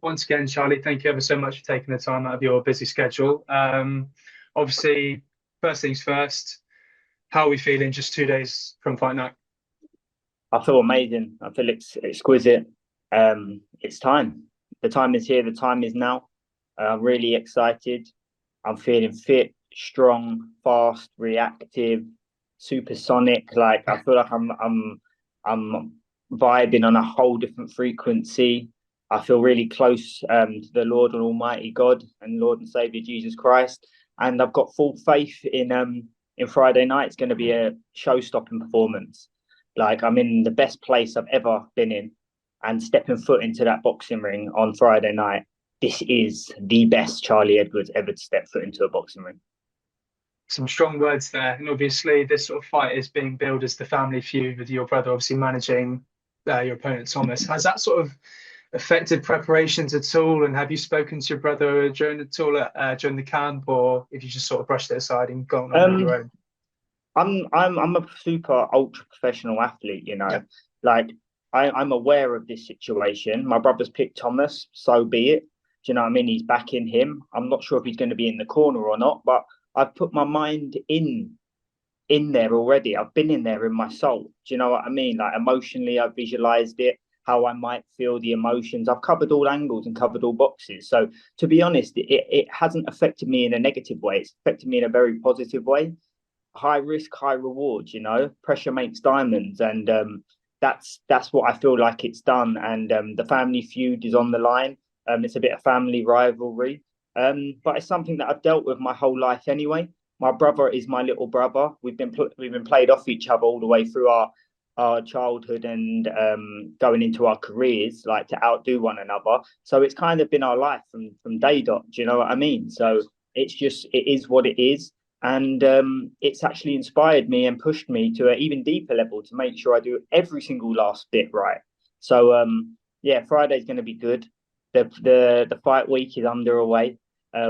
Once again, Charlie, thank you ever so much for taking the time out of your busy schedule. Obviously, first things first, how are we feeling just 2 days from fight night? I feel amazing. I feel exquisite. It's time. The time is here. The time is now. I'm really excited. I'm feeling fit, strong, fast, reactive, supersonic. Like I feel like I'm vibing on a whole different frequency. I feel really close to the Lord and Almighty God and Lord and Savior Jesus Christ. And I've got full faith in Friday night. It's going to be a show-stopping performance. Like I'm in the best place I've ever been in, and stepping foot into that boxing ring on Friday night. This is the best Charlie Edwards ever to step foot into a boxing ring. Some strong words there. And obviously, this sort of fight is being billed as the family feud with your brother obviously managing your opponent, Thomas. Has that sort of affected preparations at all? And have you spoken to your brother during the camp, or if you just sort of brushed it aside and gone on with your Um, own? I'm a super ultra professional athlete, you know. Yeah. Like I'm aware of this situation. My brother's picked Thomas, so be it. Do you know what I mean? He's backing him. I'm not sure if he's going to be in the corner or not, but I've put my mind in there already. I've been in there in my soul. Do you know what I mean? Like emotionally, I've visualized it, how I might feel the emotions. I've covered all angles and covered all boxes. So to be honest, it hasn't affected me in a negative way. It's affected me in a very positive way. High risk, high reward. You know, pressure makes diamonds, and that's what I feel like it's done. And the family feud is on the line. It's a bit of family rivalry, but it's something that I've dealt with my whole life anyway. My brother is my little brother. We've been played off each other all the way through our childhood and going into our careers, like to outdo one another. So it's kind of been our life from day dot. Do you know what I mean? So it is what it is. And it's actually inspired me and pushed me to an even deeper level to make sure I do every single last bit right. So yeah, Friday's going to be good. The fight week is underway.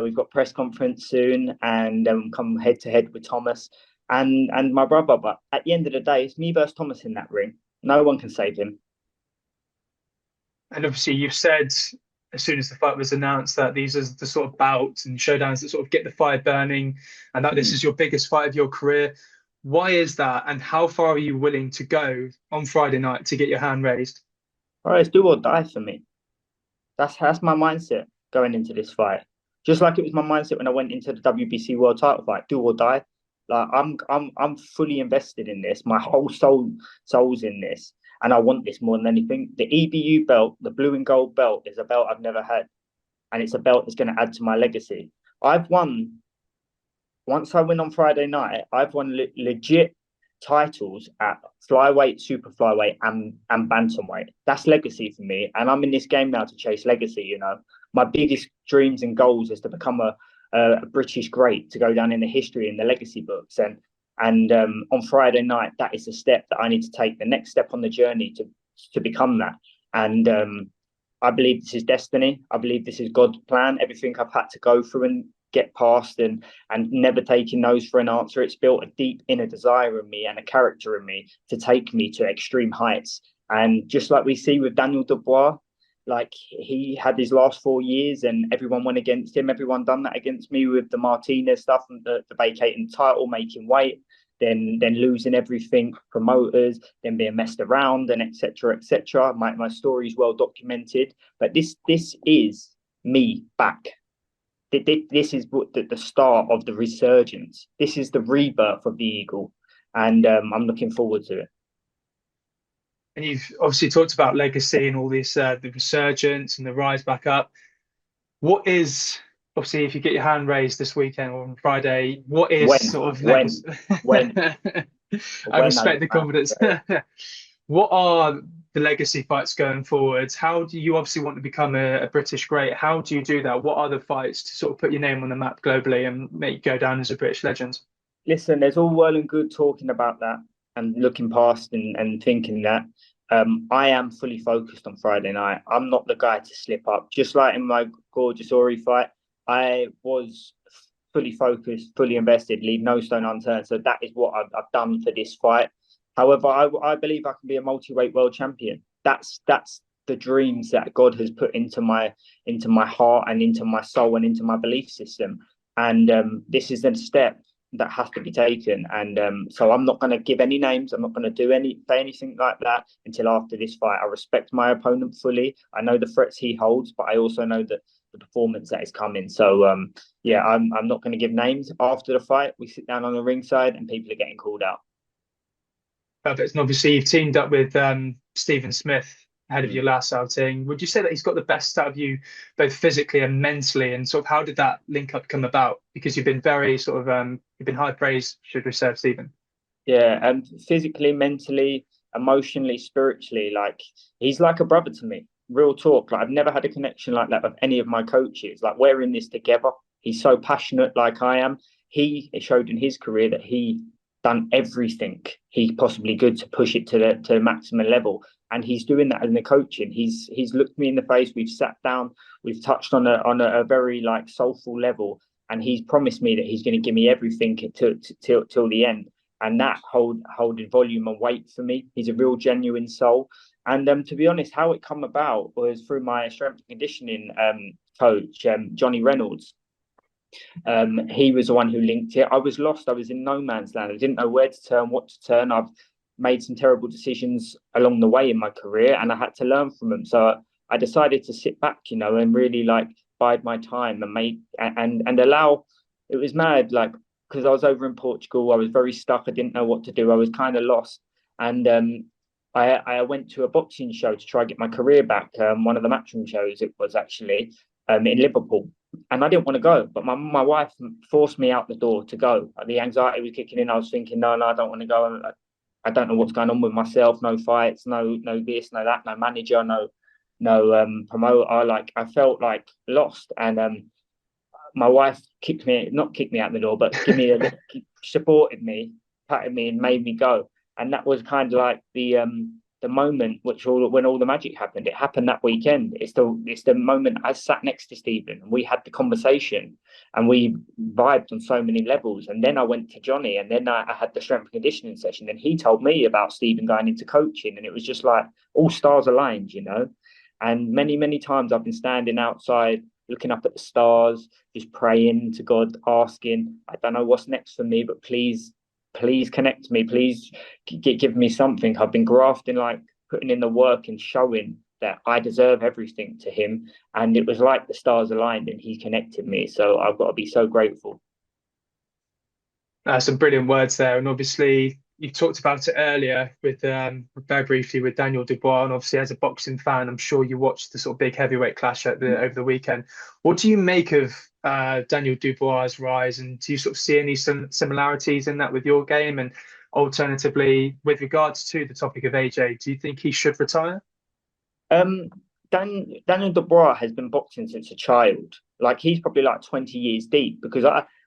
We've got press conference soon, and come head to head with Thomas and my brother. But at the end of the day, it's me versus Thomas in that ring. No one can save him. And obviously, you've said as soon as the fight was announced that these are the sort of bouts and showdowns that sort of get the fire burning, and that this Mm. is your biggest fight of your career. Why is that? And how far are you willing to go on Friday night to get your hand raised? All right, it's do or die for me. That's my mindset going into this fight. Just like it was my mindset when I went into the WBC World Title fight, do or die. Like I'm fully invested in this. My whole soul's in this, and I want this more than anything. The EBU belt, the blue and gold belt, is a belt I've never had, and it's a belt that's going to add to my legacy. I've won once I win on Friday night. I've won legit titles at flyweight, super flyweight, and bantamweight. That's legacy for me, and I'm in this game now to chase legacy. You know, my biggest dreams and goals is to become a British great, to go down in the history in the legacy books, and on Friday night, that is the step that I need to take, the next step on the journey to become that. And I believe this is destiny. I believe this is God's plan. Everything I've had to go through and get past and never taking no's for an answer. It's built a deep inner desire in me and a character in me to take me to extreme heights. And just like we see with Daniel Dubois, like he had his last 4 years and everyone went against him. Everyone done that against me with the Martinez stuff and the vacating title, making weight, then losing everything, promoters, then being messed around and etc. etc. My story is well documented, but this is me back. This is the start of the resurgence. This is the rebirth of the eagle, and I'm looking forward to it. And you've obviously talked about legacy and all this, the resurgence and the rise back up. What is obviously if you get your hand raised this weekend or on Friday, what is When, sort of legacy? when, when, I when I respect get the my hand confidence. raised. What are the legacy fights going forward? How do you obviously want to become a British great? How do you do that? What are the fights to sort of put your name on the map globally and make you go down as a British legend? Listen, there's all well and good talking about that and looking past and thinking that. I am fully focused on Friday night. I'm not the guy to slip up. Just like in my gorgeous Ori fight, I was fully focused, fully invested, leave no stone unturned. So that is what I've done for this fight. However, I believe I can be a multi-weight world champion. That's the dreams that God has put into my heart and into my soul and into my belief system. And this is the step that has to be taken. And so I'm not going to give any names. I'm not going to say anything like that until after this fight. I respect my opponent fully. I know the threats he holds, but I also know that the performance that is coming. So yeah, I'm not going to give names. After the fight, we sit down on the ringside and people are getting called out. Perfect. And obviously, you've teamed up with Stephen Smith ahead of Mm. your last outing. Would you say that he's got the best out of you, both physically and mentally? And sort of how did that link up come about? Because you've been very sort of you've been high praise, should we say, of Stephen? Yeah, and physically, mentally, emotionally, spiritually, like he's like a brother to me. Real talk. Like I've never had a connection like that with any of my coaches. Like we're in this together. He's so passionate, like I am. He showed in his career that he done everything he possibly could to push it to the maximum level, and he's doing that in the coaching. He's looked me in the face. We've sat down. We've touched on a very like soulful level, and he's promised me that he's going to give me everything till the end, and that holding volume and weight for me. He's a real genuine soul. And to be honest, how it come about was through my strength and conditioning coach, Johnny Reynolds. He was the one who linked it. I was lost. I was in no man's land. I didn't know where to turn, what to turn. I've made some terrible decisions along the way in my career, and I had to learn from them. So I decided to sit back, and really like bide my time and allow. It was mad, like because I was over in Portugal. I was very stuck. I didn't know what to do. I was kind of lost, and I went to a boxing show to try to get my career back. One of the matchroom shows it was actually in Liverpool, and I didn't want to go, but my wife forced me out the door to go. The anxiety was kicking in. I was thinking, no, I don't want to go. I don't know what's going on with myself. No fights, no this, no that, no manager, no promoter. Like I felt like lost, and my wife not kicked me out the door, but supported me, patted me, and made me go. And that was kind of like the moment when all the magic happened. It happened that weekend. It's the moment I sat next to Stephen and we had the conversation and we vibed on so many levels. And then I went to Johnny, and then I had the strength and conditioning session. And he told me about Stephen going into coaching, and it was just like all stars aligned. And many times I've been standing outside looking up at the stars, just praying to God, asking, I don't know what's next for me, but please connect me. Please give me something. I've been grafting, like putting in the work and showing that I deserve everything to him. And it was like the stars aligned and he connected me. So I've got to be so grateful. Some brilliant words there, and obviously you talked about it earlier with very briefly with Daniel Dubois, and obviously as a boxing fan, I'm sure you watched the sort of big heavyweight clash over the weekend. What do you make of Daniel Dubois' rise, and do you sort of see any similarities in that with your game? And alternatively, with regards to the topic of AJ, do you think he should retire? Um, Daniel Dubois has been boxing since a child. Like he's probably like 20 years deep because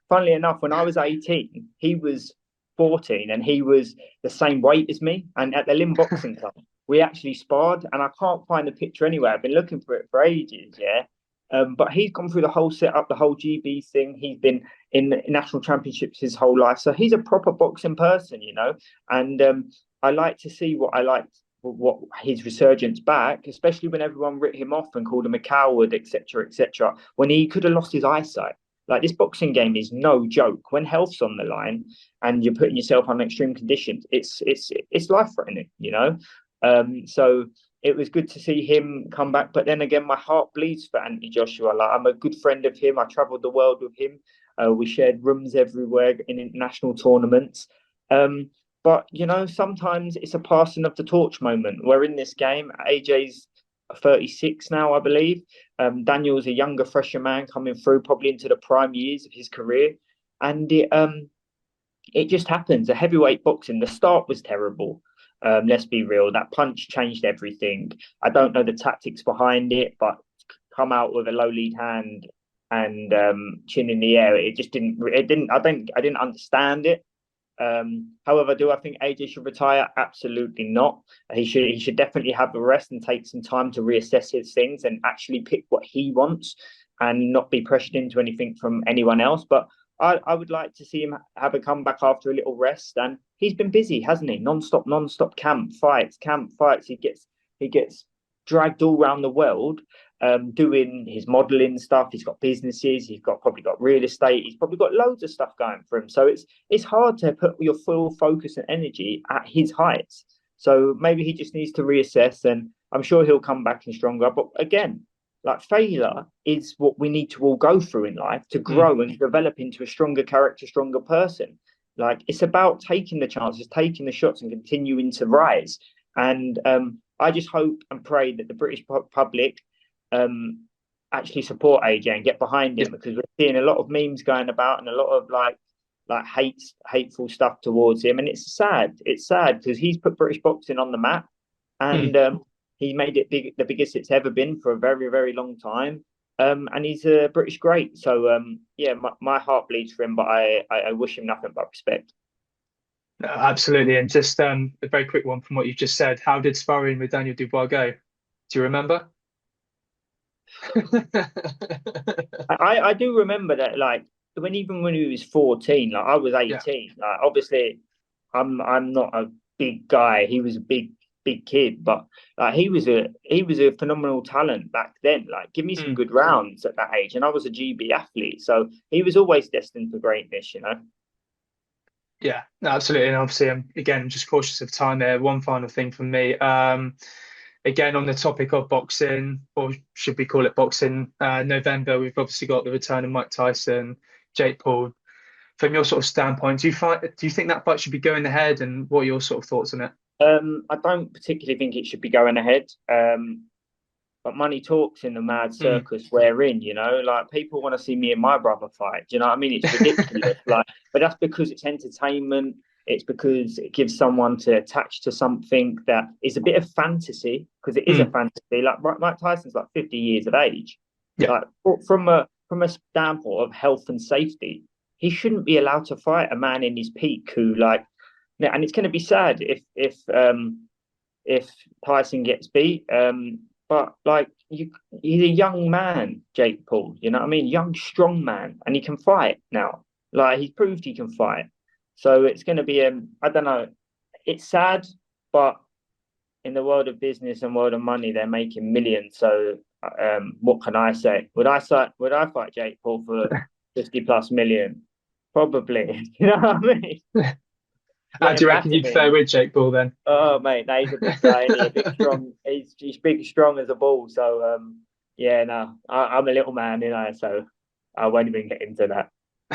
funnily enough, when I was 18, he was 14 and he was the same weight as me. And at the Lim Boxing Club, we actually sparred, and I can't find the picture anywhere. I've been looking for it for ages, yeah. But he's gone through the whole setup, the whole GB thing. He's been in national championships his whole life, so he's a proper boxing person. And I like to see what his resurgence back, especially when everyone writ him off and called him a coward, etc., etc. When he could have lost his eyesight. Like this boxing game is no joke. When health's on the line and you're putting yourself on extreme conditions, it's life threatening. So it was good to see him come back. But then again, my heart bleeds for Anthony Joshua. Like I'm a good friend of him. I travelled the world with him. We shared rooms everywhere in international tournaments. But sometimes it's a passing of the torch moment. We're in this game. AJ's 36 now, I believe. Daniel's a younger, fresher man coming through, probably into the prime years of his career, and it just happens. The heavyweight boxing, the start was terrible. Let's be real. That punch changed everything. I don't know the tactics behind it, but come out with a low lead hand and chin in the air. It just didn't. It didn't. I didn't understand it. However, do I think AJ should retire? Absolutely not. He should definitely have a rest and take some time to reassess his things and actually pick what he wants and not be pressured into anything from anyone else. But I would like to see him have a comeback after a little rest. And he's been busy, hasn't he? Non-stop camp fights. He gets dragged all around the world, doing his modeling stuff. He's got businesses. He's got probably got real estate. He's probably got loads of stuff going for him. So it's hard to put your full focus and energy at his heights. So maybe he just needs to reassess, and I'm sure he'll come back and stronger. But again, like failure is what we need to all go through in life to Mm. grow and develop into a stronger character, stronger person. Like it's about taking the chances, taking the shots, and continuing to rise. And I just hope and pray that the British public um, actually support AJ and get behind Yeah. him, because we're seeing a lot of memes going about and a lot of like hateful stuff towards him, and it's sad. It's sad because he's put British boxing on the map, and Mm. he made it the biggest it's ever been for a very, very long time. And he's a British great. So yeah, my heart bleeds for him, but I wish him nothing but respect. No, absolutely. And just a very quick one from what you've just said. How did sparring with Daniel Dubois go? Do you remember? I do remember that, like, even when he was 14, like I was Yeah. 18. Like obviously I'm not a big guy. He was a big kid, but like he was a phenomenal talent back then. Like give me some Mm. good rounds at that age. And I was a GB athlete. So he was always destined for greatness, you know. Yeah, no, absolutely. And obviously, again, I'm just cautious of time there. One final thing from me. Again, on the topic of boxing, or should we call it boxing, November, we've obviously got the return of Mike Tyson, Jake Paul. From your sort of standpoint, do you think that fight should be going ahead, and what are your sort of thoughts on it? I don't particularly think it should be going ahead. But money talks in the mad Mm. circus we're in, you know, like people want to see me and my brother fight. Do you know what I mean? It's ridiculous. Like, but that's because it's entertainment. It's because it gives someone to attach to something that is a bit of fantasy, because it is a Mm. fantasy. Like Mike Tyson's like 50 years of age. Yeah. Like from a standpoint of health and safety, he shouldn't be allowed to fight a man in his peak who like, and it's going to be sad if Tyson gets beat. But like he's a young man, Jake Paul. You know what I mean? Young, strong man, and he can fight now. Like he's proved he can fight. So it's going to be I don't know. It's sad, but in the world of business and world of money, they're making millions. So what can I say? Would I fight Jake Paul for 50 plus million? Probably. You know what I mean? How Let do him you reckon batter you'd fare me. with Jake Paul then? Oh mate, no, he's a big guy, and he? A big strong. He's big, strong as a bull. So yeah, no, I'm a little man, you know. So I won't even get into that.